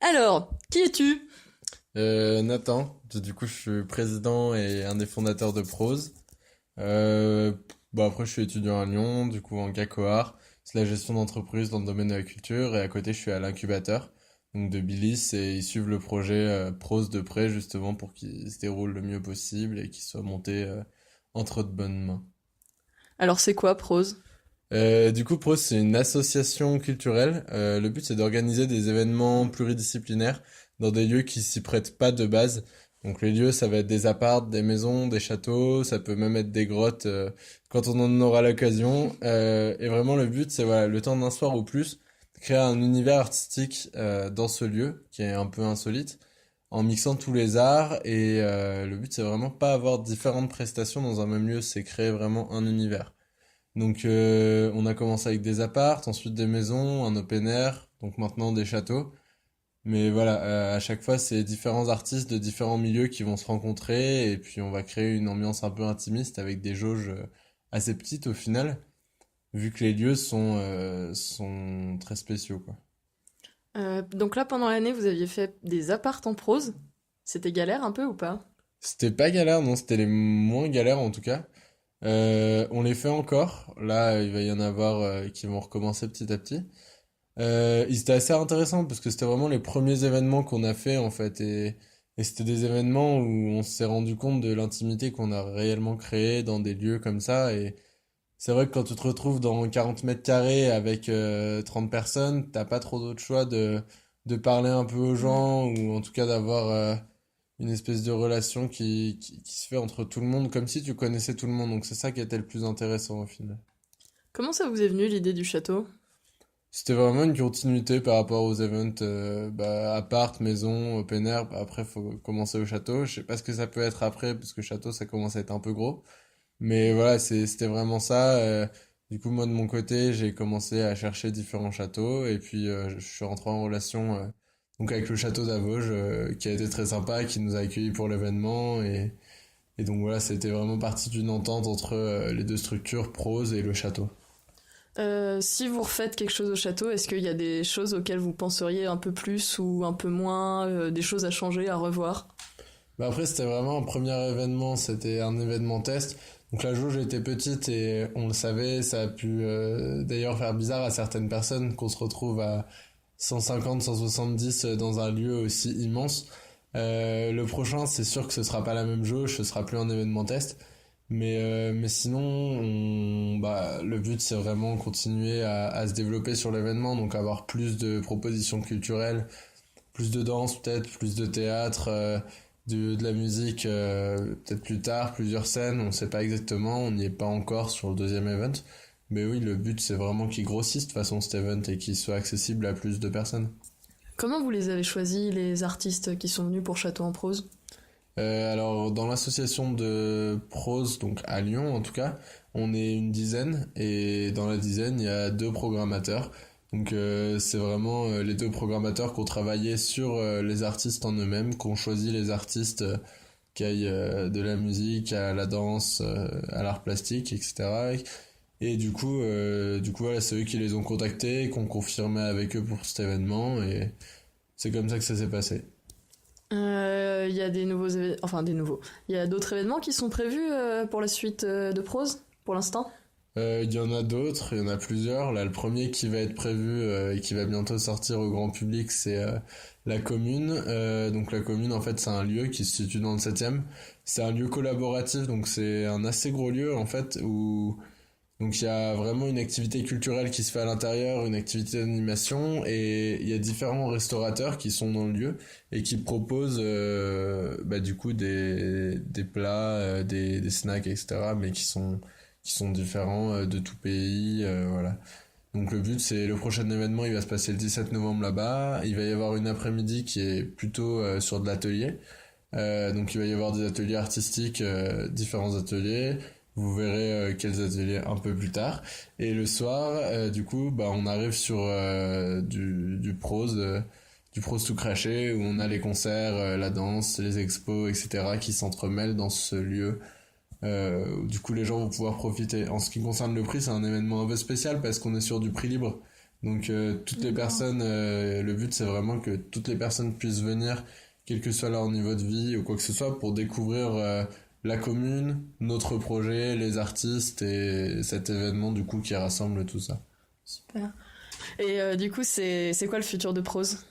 Alors, qui es-tu? Nathan, du coup je suis président et un des fondateurs de Prose. Euh, Après je suis étudiant à Lyon, du coup en GACOAR, c'est la gestion d'entreprise dans le domaine de la culture et à côté je suis à l'incubateur donc de Bilis et ils suivent le projet Prose de près justement pour qu'il se déroule le mieux possible et qu'il soit monté entre de bonnes mains. Alors, c'est quoi, prose? Du coup, Prose, c'est une association culturelle. Le but, c'est d'organiser des événements pluridisciplinaires dans des lieux qui s'y prêtent pas de base. Donc les lieux, ça va être des apparts, des maisons, des châteaux, ça peut même être des grottes quand on en aura l'occasion. Et vraiment, le but, c'est voilà, le temps d'un soir ou plus, de créer un univers artistique dans ce lieu qui est un peu insolite, en mixant tous les arts. Et le but, c'est vraiment pas avoir différentes prestations dans un même lieu, c'est créer vraiment un univers. Donc on a commencé avec des apparts, ensuite des maisons, un open air, donc maintenant des châteaux. Mais voilà, à chaque fois c'est différents artistes de différents milieux qui vont se rencontrer et puis on va créer une ambiance un peu intimiste avec des jauges assez petites au final, vu que les lieux sont très spéciaux quoi. Donc là, pendant l'année, vous aviez fait des apparts en prose. C'était galère un peu ou pas? C'était pas galère, non, c'était les moins galères en tout cas. On les fait encore. Là, il va y en avoir qui vont recommencer petit à petit. Ils étaient assez intéressants parce que c'était vraiment les premiers événements qu'on a fait en fait et c'était des événements où on s'est rendu compte de l'intimité qu'on a réellement créée dans des lieux comme ça et c'est vrai que quand tu te retrouves dans 40 mètres carrés avec 30 personnes, t'as pas trop d'autre choix de parler un peu aux gens ou en tout cas d'avoir une espèce de relation qui se fait entre tout le monde comme si tu connaissais tout le monde donc c'est ça qui était le plus intéressant au final. Comment ça vous est venu l'idée du château? C'était vraiment une continuité par rapport aux events appart, maison, open air. Bah, après, faut commencer au château. Je sais pas ce que ça peut être après, parce que château, ça commence à être un peu gros. Mais voilà, c'était vraiment ça. Du coup, moi, de mon côté, j'ai commencé à chercher différents châteaux. Et puis, je suis rentré en relation donc avec le château d'Avauges, qui a été très sympa, qui nous a accueillis pour l'événement. Et donc voilà, c'était vraiment partie d'une entente entre les deux structures, Prose et le château. Si vous refaites quelque chose au château, est-ce qu'il y a des choses auxquelles vous penseriez un peu plus ou un peu moins, des choses à changer, à revoir? Bah après, c'était vraiment un premier événement, c'était un événement test. Donc la jauge était petite et on le savait, ça a pu d'ailleurs faire bizarre à certaines personnes qu'on se retrouve à 150, 170 dans un lieu aussi immense. Le prochain, c'est sûr que ce sera pas la même jauge, ce sera plus un événement test. Mais sinon, le but c'est vraiment continuer à se développer sur l'événement, donc avoir plus de propositions culturelles, plus de danse peut-être, plus de théâtre, de la musique peut-être plus tard, plusieurs scènes, on ne sait pas exactement, on n'y est pas encore sur le deuxième event. Mais oui, le but c'est vraiment qu'il grossisse de façon cet event et qu'il soit accessible à plus de personnes. Comment vous les avez choisis, les artistes qui sont venus pour Château en prose? Alors dans l'association de prose, donc à Lyon en tout cas, on est une dizaine et dans la dizaine il y a deux programmateurs. Donc c'est vraiment les deux programmateurs qui ont travaillé sur les artistes en eux-mêmes, qui ont choisi les artistes qui aillent de la musique à la danse, à l'art plastique, etc. Et du coup voilà, c'est eux qui les ont contactés, qui ont confirmé avec eux pour cet événement et c'est comme ça que ça s'est passé. Il y a des nouveaux événements, enfin des nouveaux. Il y a d'autres événements qui sont prévus pour la suite de prose, pour l'instant? Il y en a d'autres, il y en a plusieurs. Là, le premier qui va être prévu et qui va bientôt sortir au grand public, c'est la commune. Donc la commune, en fait, c'est un lieu qui se situe dans le 7e. C'est un lieu collaboratif, donc c'est un assez gros lieu, en fait, où donc il y a vraiment une activité culturelle qui se fait à l'intérieur, une activité d'animation, et il y a différents restaurateurs qui sont dans le lieu et qui proposent du coup des plats, des snacks, etc. mais qui sont différents de tout pays, voilà. Donc le but c'est le prochain événement, il va se passer le 17 novembre là-bas. Il va y avoir une après-midi qui est plutôt sur de l'atelier. Donc il va y avoir des ateliers artistiques, différents ateliers. Vous verrez quels ateliers un peu plus tard. Et le soir, du coup, on arrive sur du prose tout craché, où on a les concerts, la danse, les expos, etc., qui s'entremêlent dans ce lieu. Du coup, les gens vont pouvoir profiter. En ce qui concerne le prix, c'est un événement un peu spécial parce qu'on est sur du prix libre. Donc toutes les personnes, le but c'est vraiment que toutes les personnes puissent venir, quel que soit leur niveau de vie ou quoi que ce soit, pour découvrir la commune, notre projet, les artistes et cet événement du coup qui rassemble tout ça. Super. Et du coup, c'est quoi le futur de Prose?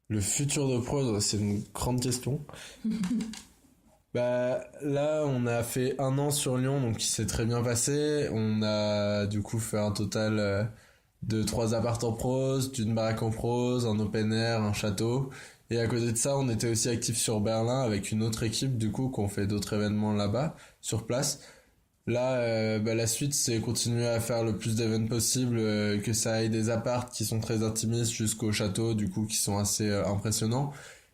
Le futur de Prose, c'est une grande question. Bah là, on a fait 1 an sur Lyon, donc il s'est très bien passé. On a du coup fait un total de 3 apparts en prose, d'une baraque en prose, un open air, un château. Et à côté de ça, on était aussi actifs sur Berlin avec une autre équipe du coup qu'on fait d'autres événements là-bas, sur place. Là, la suite, c'est continuer à faire le plus d'événements possible, que ça aille des apparts qui sont très intimistes jusqu'aux châteaux, du coup, qui sont assez impressionnants.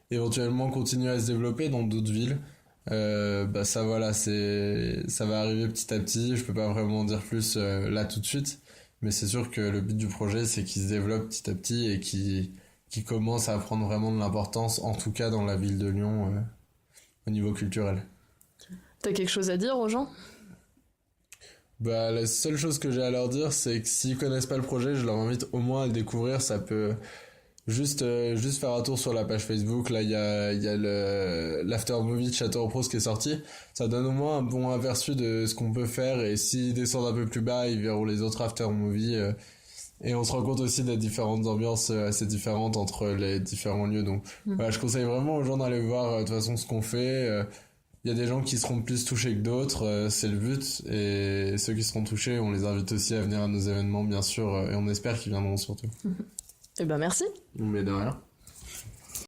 Éventuellement, continuer à se développer dans d'autres villes. Ça voilà, ça va arriver petit à petit. Je peux pas vraiment dire plus là tout de suite, mais c'est sûr que le but du projet, c'est qu'il se développe petit à petit et qu'il commence à prendre vraiment de l'importance, en tout cas dans la ville de Lyon, au niveau culturel. T'as quelque chose à dire aux gens? Bah, la seule chose que j'ai à leur dire, c'est que s'ils connaissent pas le projet, je leur invite au moins à le découvrir. Ça peut juste faire un tour sur la page Facebook. Là, il y a l'after movie de Château-Prose qui est sorti. Ça donne au moins un bon aperçu de ce qu'on peut faire. Et s'ils descendent un peu plus bas, ils verront les autres after movies. Et on se rend compte aussi des différentes ambiances assez différentes entre les différents lieux. Donc, voilà, je conseille vraiment aux gens d'aller voir de toute façon ce qu'on fait. Il y a des gens qui seront plus touchés que d'autres, c'est le but. Et ceux qui seront touchés, on les invite aussi à venir à nos événements, bien sûr. Et on espère qu'ils viendront surtout. Eh ben merci. Mais de rien.